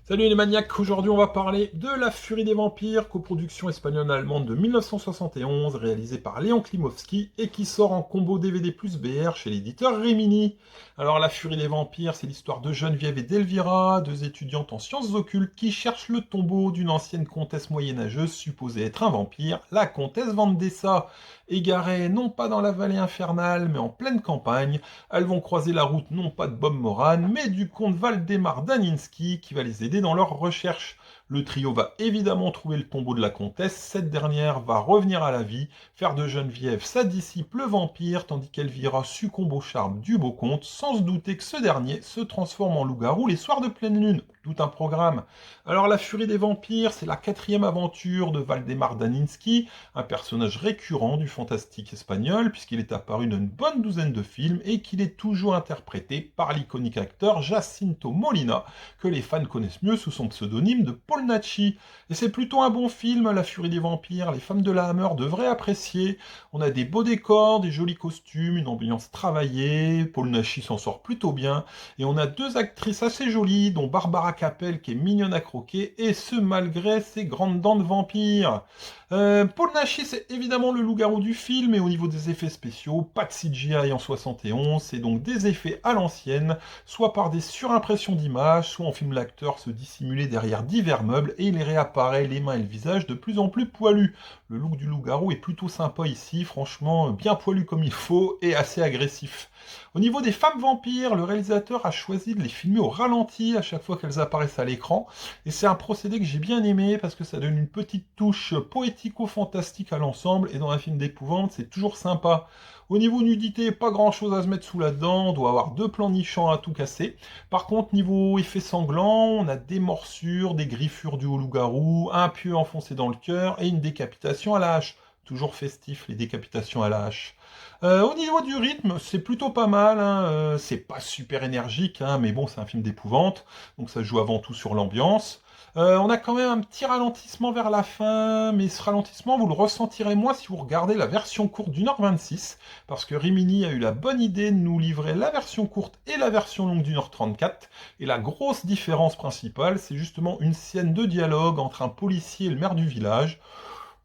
Salut les maniaques, aujourd'hui on va parler de La Furie des Vampires, coproduction espagnole-allemande de 1971, réalisée par Léon Klimovski et qui sort en combo DVD plus BR chez l'éditeur Rimini. Alors La Furie des Vampires, c'est l'histoire de Geneviève et d'Elvira, deux étudiantes en sciences occultes qui cherchent le tombeau d'une ancienne comtesse moyenâgeuse supposée être un vampire, la comtesse Vandessa. Égarées non pas dans la vallée infernale mais en pleine campagne, elles vont croiser la route non pas de Bob Moran, mais du comte Waldemar Daninsky qui va les aider dans leurs recherches. Le trio va évidemment trouver le tombeau de la comtesse, cette dernière va revenir à la vie, faire de Geneviève sa disciple vampire, tandis qu'Elvira succombe au charme du beau comte, sans se douter que ce dernier se transforme en loup-garou les soirs de pleine lune. Tout un programme. Alors La Furie des Vampires, c'est la quatrième aventure de Waldemar Daninsky, un personnage récurrent du fantastique espagnol, puisqu'il est apparu dans une bonne douzaine de films et qu'il est toujours interprété par l'iconique acteur Jacinto Molina, que les fans connaissent mieux sous son pseudonyme de Paul Nachi. Et c'est plutôt un bon film, La Furie des Vampires, les femmes de la Hammer devraient apprécier. On a des beaux décors, des jolis costumes, une ambiance travaillée, Paul Nachi s'en sort plutôt bien, et on a deux actrices assez jolies, dont Barbara Capel qui est mignonne à croquer, et ce malgré ses grandes dents de vampire. Paul Naschy, c'est évidemment le loup-garou du film, et au niveau des effets spéciaux, pas de CGI en 71, c'est donc des effets à l'ancienne, soit par des surimpressions d'images, soit on filme l'acteur se dissimuler derrière divers meubles, et il réapparaît les mains et le visage de plus en plus poilus. Le look du loup-garou est plutôt sympa ici, franchement bien poilu comme il faut, et assez agressif. Au niveau des femmes vampires, le réalisateur a choisi de les filmer au ralenti à chaque fois qu'elles apparaissent à l'écran, et c'est un procédé que j'ai bien aimé parce que ça donne une petite touche poético-fantastique à l'ensemble, et dans un film d'épouvante, c'est toujours sympa. Au niveau nudité, pas grand chose à se mettre sous là-dedans, on doit avoir deux plans nichants à tout casser. Par contre, niveau effet sanglant, on a des morsures, des griffures du loup-garou, un pieu enfoncé dans le cœur et une décapitation à la hache. Toujours festif, les décapitations à la hache. Au niveau du rythme, c'est plutôt pas mal, hein, c'est pas super énergique, hein, mais bon, c'est un film d'épouvante, donc ça joue avant tout sur l'ambiance. On a quand même un petit ralentissement vers la fin, mais ce ralentissement, vous le ressentirez moins si vous regardez la version courte d'1h26, parce que Rimini a eu la bonne idée de nous livrer la version courte et la version longue d'1h34, et la grosse différence principale, c'est justement une scène de dialogue entre un policier et le maire du village,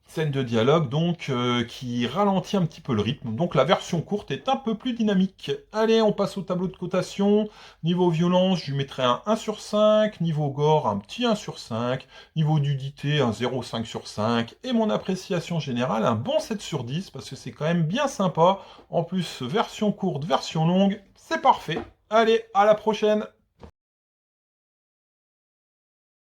scène de dialogue donc qui ralentit un petit peu le rythme. Donc la version courte est un peu plus dynamique. Allez, on passe au tableau de cotation. Niveau violence, je lui mettrai un 1 sur 5. Niveau gore, un petit 1 sur 5. Niveau nudité, un 0,5 sur 5. Et mon appréciation générale, un bon 7 sur 10, parce que c'est quand même bien sympa. En plus, version courte, version longue, c'est parfait. Allez, à la prochaine!